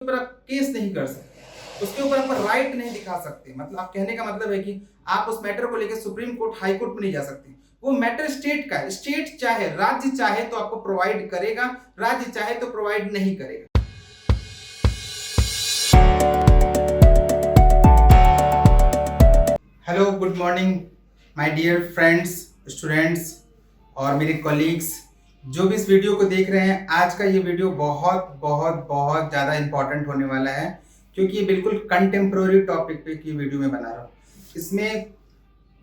ऊपर आप केस नहीं कर सकते, उसके ऊपर आप राइट नहीं दिखा सकते। मतलब आप कहने का मतलब है कि आप उस मैटर को लेकर सुप्रीम कोर्ट, हाई कोर्ट में नहीं जा सकते। वो मैटर स्टेट का है। स्टेट चाहे, राज्य चाहे तो आपको प्रोवाइड करेगा, राज्य चाहे तो प्रोवाइड नहीं करेगा। Hello, good morning my dear friends, students और मेरे कॉलीग्स जो भी इस वीडियो को देख रहे हैं। आज का ये वीडियो बहुत बहुत बहुत ज़्यादा इम्पॉर्टेंट होने वाला है, क्योंकि ये बिल्कुल कंटेम्प्रोरी टॉपिक पे की वीडियो में बना रहा हूँ। इसमें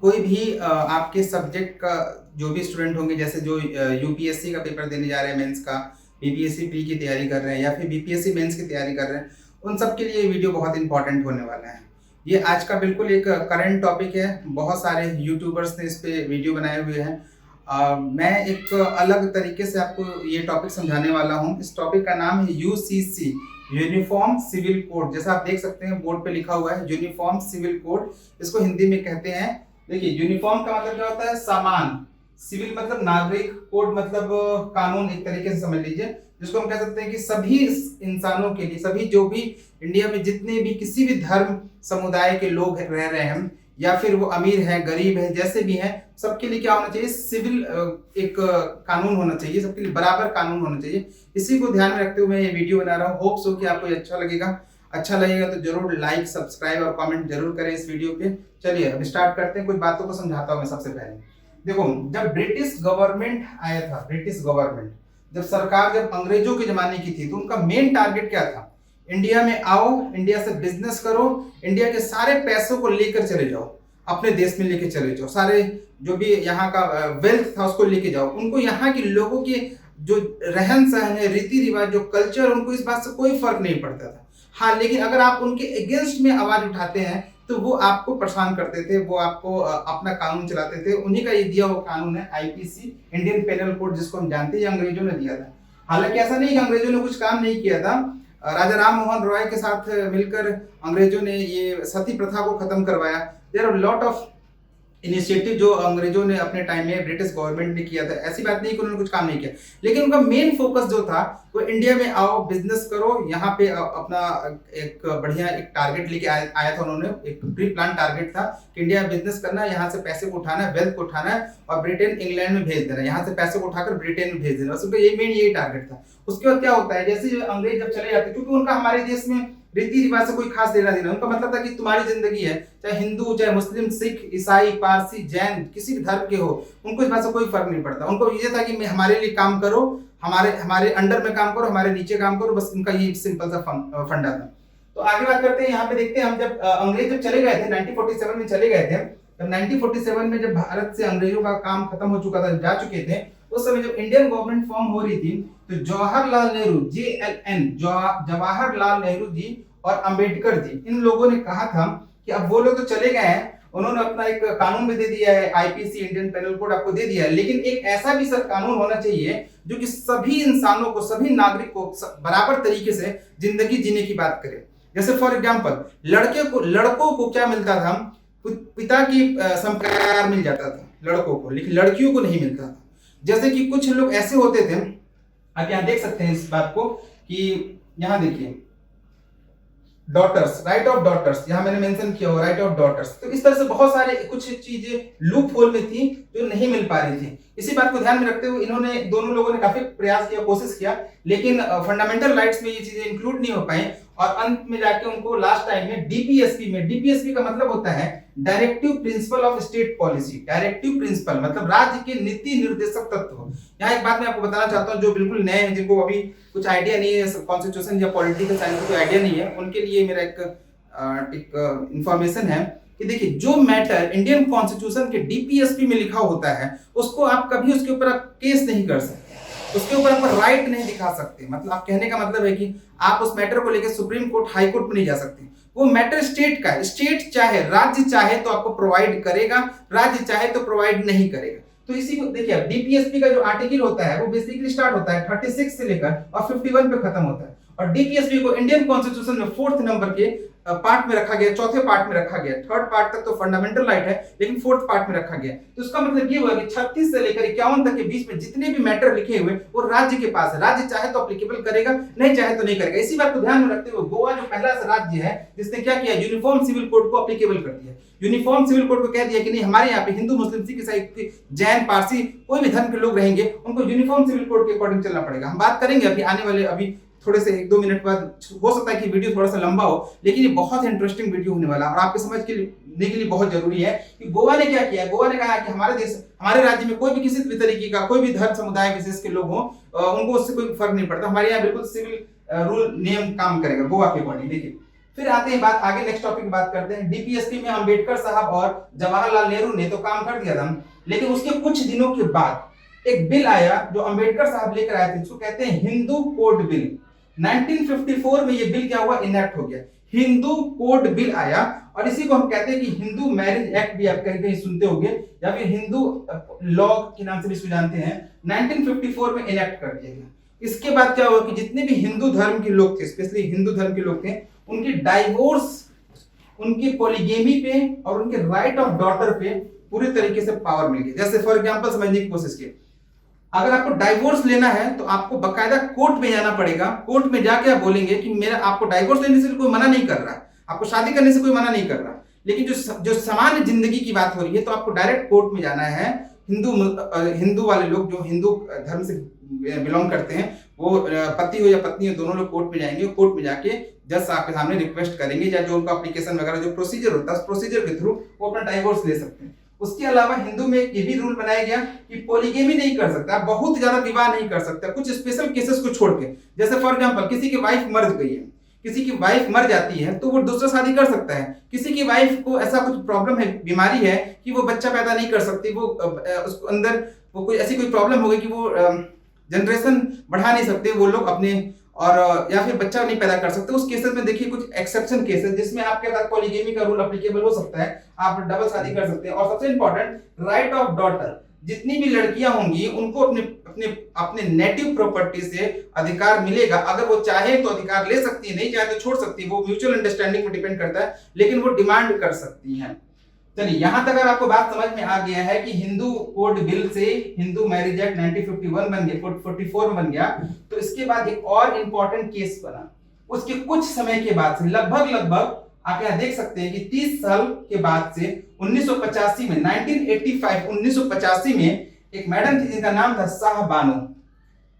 कोई भी आपके सब्जेक्ट का जो भी स्टूडेंट होंगे, जैसे जो यूपीएससी का पेपर देने जा रहे हैं, मेंस का, बीपीएससी प्री की तैयारी कर रहे हैं या फिर बीपीएससी मेंस की तैयारी कर रहे हैं, उन सब के लिए ये वीडियो बहुत इंपॉर्टेंट होने वाला है। ये आज का बिल्कुल एक करंट टॉपिक है। बहुत सारे यूट्यूबर्स ने इस पे वीडियो बनाए हुए हैं। मैं एक अलग तरीके से आपको ये टॉपिक समझाने वाला हूँ। इस टॉपिक का नाम है यूसीसी, यूनिफॉर्म सिविल कोड। जैसा आप देख सकते हैं बोर्ड पे लिखा हुआ है यूनिफॉर्म सिविल कोड। इसको हिंदी में कहते हैं, देखिए, यूनिफॉर्म का मतलब क्या होता है? समान। सिविल मतलब नागरिक, कोड मतलब कानून, एक तरीके से समझ लीजिए, जिसको हम कह सकते हैं कि सभी इंसानों के लिए, सभी जो भी इंडिया में जितने भी किसी भी धर्म समुदाय के लोग रह रहे हैं, या फिर वो अमीर है, गरीब है, जैसे भी हैं, सबके लिए क्या होना चाहिए? सिविल एक कानून होना चाहिए, सबके लिए बराबर कानून होना चाहिए। इसी को ध्यान में रखते हुए मैं ये वीडियो बना रहा हूँ। होप सो कि आपको ये अच्छा लगेगा। अच्छा लगेगा तो जरूर लाइक, सब्सक्राइब और कमेंट जरूर करें इस वीडियो पे। चलिए अब स्टार्ट करते हैं। कुछ बातों को समझाता हूँ मैं। सबसे पहले देखो, जब ब्रिटिश गवर्नमेंट आया था, ब्रिटिश गवर्नमेंट जब सरकार जब अंग्रेजों के जमाने की थी, तो उनका मेन टारगेट क्या था? इंडिया में आओ, इंडिया से बिजनेस करो, इंडिया के सारे पैसों को लेकर चले जाओ, अपने देश में लेके चले जाओ, सारे जो भी यहाँ का वेल्थ था उसको लेके जाओ। उनको यहाँ के लोगों के जो रहन सहन है, रीति रिवाज, जो कल्चर, उनको इस बात से कोई फर्क नहीं पड़ता था। हाँ, लेकिन अगर आप उनके अगेंस्ट में आवाज उठाते हैं तो वो आपको परेशान करते थे, वो आपको अपना कानून चलाते थे। उन्हीं का ये दिया हुआ कानून है आईपीसी, इंडियन पेनल कोड, जिसको हम जानते हैं, ये अंग्रेजों ने दिया था। हालांकि ऐसा नहीं कि अंग्रेजों ने कुछ काम नहीं किया था। राजा राम मोहन रॉय के साथ मिलकर अंग्रेजों ने ये सती प्रथा को खत्म करवाया। There are lot of initiative जो अंग्रेजों ने अपने टाइम में, ब्रिटिश गवर्नमेंट ने किया था। ऐसी बात नहीं कि उन्होंने कुछ काम नहीं किया, लेकिन उनका मेन फोकस जो था वो इंडिया में आओ, बिजनेस करो, यहाँ पे अपना एक बढ़िया एक टारगेट लेके आया था उन्होंने। एक प्री प्लान टारगेट था कि इंडिया में बिजनेस करना है, यहाँ से पैसे को उठाना है, वेल्थ को उठाना है और ब्रिटेन, इंग्लैंड में भेज देना है, यहाँ से पैसे को उठाकर ब्रिटेन में भेज देना। बस उनका ये मेन यही टारगेट था। उसके बाद क्या होता है, जैसे अंग्रेज जब चले जाते, क्योंकि उनका हमारे देश में रीति रिवाज से कोई खास लेना देना, उनका मतलब था कि तुम्हारी जिंदगी है, चाहे हिंदू, चाहे मुस्लिम, सिख, ईसाई, पारसी, जैन, किसी भी धर्म के हो, उनको इस बात से कोई फर्क नहीं पड़ता। उनको ये था कि हमारे लिए काम करो, हमारे हमारे अंडर में काम करो, हमारे नीचे काम करो। बस इनका ये सिंपल सा फंडा था। तो आगे बात करते हैं। यहाँ पे देखते हैं हम, जब अंग्रेज जब चले गए थे 1947 में चले गए थे, तब 1947 में जब भारत से अंग्रेजों का काम खत्म हो चुका था, जा चुके थे, उस समय जब इंडियन गवर्नमेंट फॉर्म हो रही थी, तो जवाहरलाल नेहरू, JLN, जवाहरलाल नेहरू जी और अंबेडकर जी, इन लोगों ने कहा था कि अब वो लोग तो चले गए हैं, उन्होंने अपना एक कानून भी दे दिया है, आईपीसी, इंडियन पेनल कोड आपको दे दिया है, लेकिन एक ऐसा भी सर कानून होना चाहिए जो कि सभी इंसानों को, सभी नागरिक को बराबर तरीके से जिंदगी जीने की बात करे। जैसे फॉर एग्जांपल, लड़कों को क्या मिलता था? पिता की संपत्ति मिल जाता था लड़कों को, लेकिन लड़कियों को नहीं मिलता था। जैसे कि कुछ लोग ऐसे होते थे, आप यहाँ देख सकते हैं इस बात को, कि यहाँ देखिए, डॉटर्स, राइट ऑफ डॉटर्स, यहाँ मैंने मेंशन किया हो, राइट ऑफ डॉटर्स। तो इस तरह से बहुत सारे कुछ चीजें लूप होल में थी जो नहीं मिल पा रही थी। इसी बात को ध्यान में रखते हुए इन्होंने, दोनों लोगों ने काफी प्रयास किया, कोशिश किया, लेकिन फंडामेंटल राइट्स में ये चीजें इंक्लूड नहीं हो पाई। और अंत में जाके उनको लास्ट टाइम में डीपीएसपी में, डीपीएसपी का मतलब होता है directive principle of state policy. Directive principle मतलब राज्य के नीति निर्देशक तत्व। यहाँ एक बात मैं आपको बताना चाहता हूँ, जो बिल्कुल नए हैं, जिनको अभी कुछ आइडिया नहीं है कॉन्स्टिट्यूशन या पॉलिटिकल साइंस का कोई आइडिया नहीं है, उनके लिए मेरा एक इंफॉर्मेशन है कि देखिए, जो मैटर इंडियन कॉन्स्टिट्यूशन के डीपीएसपी में लिखा होता है, उसको आप कभी उसके ऊपर आप केस नहीं कर सकते, उसके ऊपर आप राइट नहीं दिखा सकते। मतलब आप कहने का मतलब है कि आप उस मैटर को लेकर सुप्रीम कोर्ट, हाई कोर्ट में नहीं जा सकते। वो मैटर स्टेट का है। स्टेट चाहे, राज्य चाहे तो आपको प्रोवाइड करेगा, राज्य चाहे तो प्रोवाइड नहीं करेगा। तो इसी को देखिए, डीपीएसपी का जो आर्टिकल होता है वो बेसिकली स्टार्ट होता है 36 से लेकर और 51 पे खत्म होता है। और डीपीएसपी को इंडियन कॉन्स्टिट्यूशन में 4th नंबर के पार्ट में रखा गया, चौथे पार्ट में रखा गया। 3rd पार्ट तक तो फंडामेंटल राइट है, लेकिन 4th पार्ट में रखा गया। तो इसका मतलब ये हुआ कि 36 से लेकर 51 तक के बीच में जितने भी मैटर लिखे हुए वो राज्य के पास है। राज्य चाहे तो एप्लीकेबल करेगा, नहीं चाहे तो नहीं करेगा। इसी बात को ध्यान में रखते हुए गोवा जो पहला राज्य है जिसने क्या किया, यूनिफॉर्म सिविल कोड को एप्लीकेबल कर दिया। यूनिफॉर्म सिविल कोड को कह दिया कि नहीं, हमारे यहाँ पे हिंदू, मुस्लिम, सिख, ईसाई, जैन, पारसी, कोई भी धर्म के लोग रहेंगे, उनको यूनिफॉर्म सिविल कोड के अकॉर्डिंग चलना पड़ेगा। हम बात करेंगे अभी आने वाले, अभी थोड़े से 1-2 मिनट बाद, हो सकता है कि वीडियो थोड़ा सा लंबा हो, लेकिन ये बहुत इंटरेस्टिंग वीडियो होने वाला है और आपके समझ के लिए बहुत जरूरी है कि गोवा ने क्या किया। गोवा ने कहा कि हमारे देश, हमारे राज्य में कोई भी किसी भी तरीके का, कोई भी धर्म समुदाय विशेष के लोग हों, उनको उससे कोई फर्क नहीं पड़ता, हमारे यहाँ बिल्कुल सिविल रूल नियम काम करेगा गोवा के अकॉर्डिंग। देखिए, फिर आते हैं बात आगे, नेक्स्ट टॉपिक बात करते हैं। डीपीएसपी में अम्बेडकर साहब और जवाहरलाल नेहरू ने तो काम कर दिया था, लेकिन उसके कुछ दिनों के बाद एक बिल आया जो अम्बेडकर साहब लेकर आए थे, इसको कहते हैं हिंदू कोड बिल। 1954 में ये बिल क्या हुआ, इनैक्ट हो गया, हिंदू कोड बिल आया। और इसी को हम कहते हैं कि हिंदू मैरिज एक्ट भी आप कहीं कहीं सुनते होंगे, या फिर हिंदू लॉ के नाम से भी इसको जानते हैं। 1954 में इनैक्ट कर दिया गया। इसके बाद क्या हुआ कि जितने भी हिंदू धर्म के लोग थे, स्पेशली हिंदू धर्म के लोग थे, उनकी डाइवोर्स, उनकी पॉलीगेमी पे और उनके राइट ऑफ डॉटर पे पूरी तरीके से पावर मिल गई। जैसे फॉर एग्जांपल समझने की कोशिश की, अगर आपको डाइवोर्स लेना है तो आपको बकायदा कोर्ट में जाना पड़ेगा। कोर्ट में जाके आप बोलेंगे कि मेरा, आपको डाइवोर्स लेने से कोई मना नहीं कर रहा, आपको शादी करने से कोई मना नहीं कर रहा, लेकिन जो सामान्य जिंदगी की बात हो रही है तो आपको डायरेक्ट कोर्ट में जाना है। हिंदू वाले लोग जो हिंदू धर्म से बिलोंग करते हैं, वो पति हो या पत्नी हो, दोनों लोग कोर्ट में जाएंगे। कोर्ट में जाके जज साहब के सामने रिक्वेस्ट करेंगे, या जो उनका एप्लीकेशन वगैरह जो प्रोसीजर होता है, उस प्रोसीजर के थ्रू वो अपना डाइवोर्स ले सकते हैं। उसके अलावा हिंदू में ये भी रूल बनाया गया कि पॉलीगेमी नहीं कर सकता, बहुत ज्यादा विवाह नहीं कर सकता, कुछ स्पेशल केसेस को छोड़ के। जैसे फॉर एग्जांपल किसी की वाइफ मर गई है, किसी की वाइफ मर जाती है तो वो दूसरा शादी कर सकता है। किसी की वाइफ को ऐसा कुछ प्रॉब्लम है, बीमारी है कि वो बच्चा पैदा नहीं कर सकती, वो उसको अंदर वो कोई ऐसी कोई प्रॉब्लम हो गई कि वो जनरेशन बढ़ा नहीं सकते वो लोग अपने, और या फिर बच्चा नहीं पैदा कर सकते, उस केसेस में देखिए कुछ एक्सेप्शन केसेस जिसमें आपके साथ पॉलीगेमी का रूल एप्लीकेबल हो सकता है, आप डबल शादी कर सकते हैं। और सबसे इंपॉर्टेंट, राइट ऑफ डॉटर, जितनी भी लड़कियां होंगी उनको अपने अपने अपने नेटिव प्रॉपर्टी से अधिकार मिलेगा। अगर वो चाहे तो अधिकार ले सकती है, नहीं चाहे तो छोड़ सकती है, वो म्यूचुअल अंडरस्टैंडिंग पर डिपेंड करता है, लेकिन वो डिमांड कर सकती हैं। चलिए, यहां तक अगर आपको बात समझ में आ गया है कि हिंदू कोड बिल से हिंदू मैरिज एक्ट 1951 बन गया, 44 में बन गया, तो इसके बाद एक और इंपॉर्टेंट केस बना। उसके कुछ समय के बाद से, लगभग आप यहां देख सकते हैं कि 30 साल के बाद से 1985 में 1985 में एक मैडम थी जिनका नाम था शाह बानो।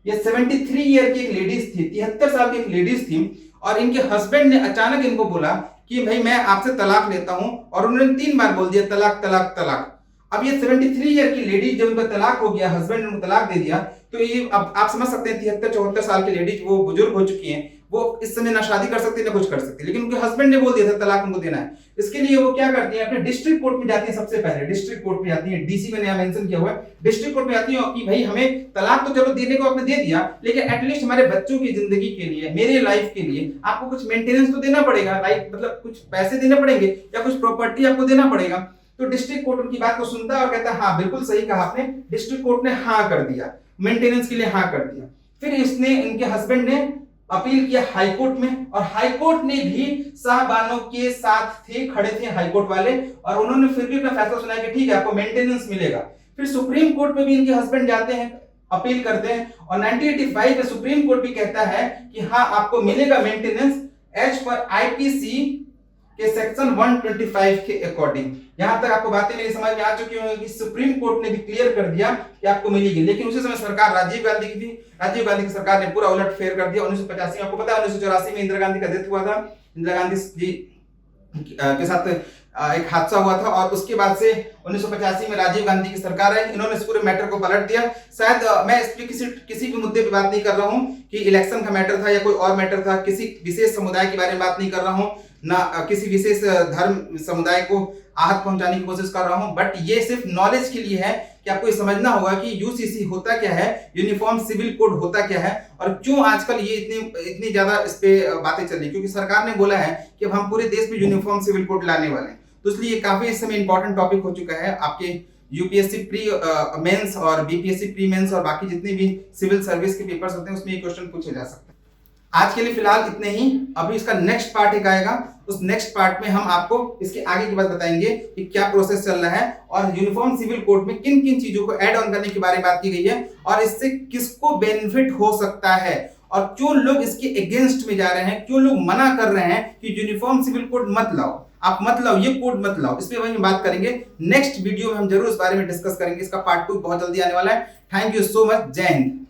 ये 73 ईयर की एक लेडीज थी, 73 साल की एक लेडीज थी, और इनके हस्बैंड ने अचानक इनको बोला कि भाई मैं आपसे तलाक लेता हूं, और उन्होंने 3 बार बोल दिया तलाक तलाक तलाक। अब ये 73 ईयर की लेडीज, जब उनका तलाक हो गया, हस्बैंड ने उनको तलाक दे दिया, तो ये अब आप समझ सकते हैं 73-74 साल की लेडीज, वो बुजुर्ग हो चुकी हैं, वो इस समय ना शादी कर सकती ना कुछ कर सकती, लेकिन उनके हस्बैंड ने बोल दिया था तलाक उनको देना है। इसके लिए वो क्या करती हैं, अपने डिस्ट्रिक्ट कोर्ट में जाती है। सबसे पहले डिस्ट्रिक्ट कोर्ट में जाती है, डीसी मैंने यहाँ मेंशन किया हुआ है, डिस्ट्रिक्ट कोर्ट में जाती है कि भाई हमें तलाक तो चलो देने को आपने दे दिया, लेकिन एटलीस्ट हमारे बच्चों की जिंदगी के लिए, मेरे लाइफ के लिए आपको कुछ मेंटेनेंस तो देना पड़ेगा, लाइक मतलब कुछ पैसे देने पड़ेंगे या कुछ प्रॉपर्टी आपको देना पड़ेगा। तो डिस्ट्रिक्ट कोर्ट उनकी बात को सुनता है और कहता है हाँ बिल्कुल सही कहा आपने। डिस्ट्रिक्ट कोर्ट ने हाँ कर दिया, मेंटेनेंस के लिए हाँ कर दिया। फिर इसने, इनके हस्बैंड ने अपील किया हाई कोर्ट में, और हाई कोर्ट ने भी शाह बानो के साथ थे, खड़े थे हाई कोर्ट वाले, और उन्होंने फिर भी अपना फैसला सुनाया कि ठीक है आपको मेंटेनेंस मिलेगा। फिर सुप्रीम कोर्ट में भी इनके हस्बैंड जाते हैं, अपील करते हैं, और 1985 में सुप्रीम कोर्ट भी कहता है कि हाँ आपको मिलेगा मेंटेनेंस एज पर आईपीसी के सेक्शन 125 के अकॉर्डिंग। यहां तक आपको बातें मेरी समझ में आ चुकी होंगी कि सुप्रीम कोर्ट ने भी क्लियर कर दिया कि आपको मिलेगी। लेकिन उसी समय सरकार राजीव गांधी की थी, राजीव गांधी की सरकार ने पूरा उलट फेर कर दिया। 1985 में आपको पता है 1984 में इंदिरा गांधी का डेथ हुआ था, इंदिरा गांधी जी के साथ एक हादसा हुआ था, और उसके बाद से 1985 में राजीव गांधी की सरकार है, इन्होंने इस पूरे मैटर को पलट दिया। शायद मैं इस पे किसी भी मुद्दे पे बात नहीं कर रहा हूं कि इलेक्शन का मैटर था या कोई और मैटर था, किसी विशेष समुदाय के बारे में बात नहीं कर रहा हूं, ना किसी विशेष धर्म समुदाय को आहत पहुंचाने की कोशिश कर रहा हूं, बट ये सिर्फ नॉलेज के लिए है कि आपको ये समझना होगा कि यूसीसी होता क्या है, यूनिफॉर्म सिविल कोड होता क्या है, और क्यों आजकल ये इतनी ज्यादा इस पे बातें चल रही। क्योंकि सरकार ने बोला है कि अब हम पूरे देश में यूनिफॉर्म सिविल कोड लाने वाले हैं, तो इसलिए ये काफी इस समय इंपॉर्टेंट टॉपिक हो चुका है। आपके यूपीएससी प्री मेंस और बीपीएससी प्री मेंस और बाकी जितने भी सिविल सर्विस के पेपर्स होते हैं उसमें ये क्वेश्चन पूछे जा सकते हैं। आज के लिए फिलहाल इतने ही। अभी इसका नेक्स्ट पार्ट एक आएगा, उस नेक्स्ट पार्ट में हम आपको इसके आगे की बात बताएंगे कि क्या प्रोसेस चल रहा है और यूनिफॉर्म सिविल कोड में किन किन चीजों को ऐड ऑन करने के बारे में बात की गई है और इससे किसको बेनिफिट हो सकता है और क्यों लोग इसके अगेंस्ट में जा रहे हैं, क्यों लोग मना कर रहे हैं कि यूनिफॉर्म सिविल कोड मत लाओ, आप मत लाओ, ये कोड मत लाओ। इस पे वही बात करेंगे नेक्स्ट वीडियो में, हम जरूर इस बारे में डिस्कस करेंगे। इसका पार्ट 2 बहुत जल्दी आने वाला है। Thank you so much. जय हिंद।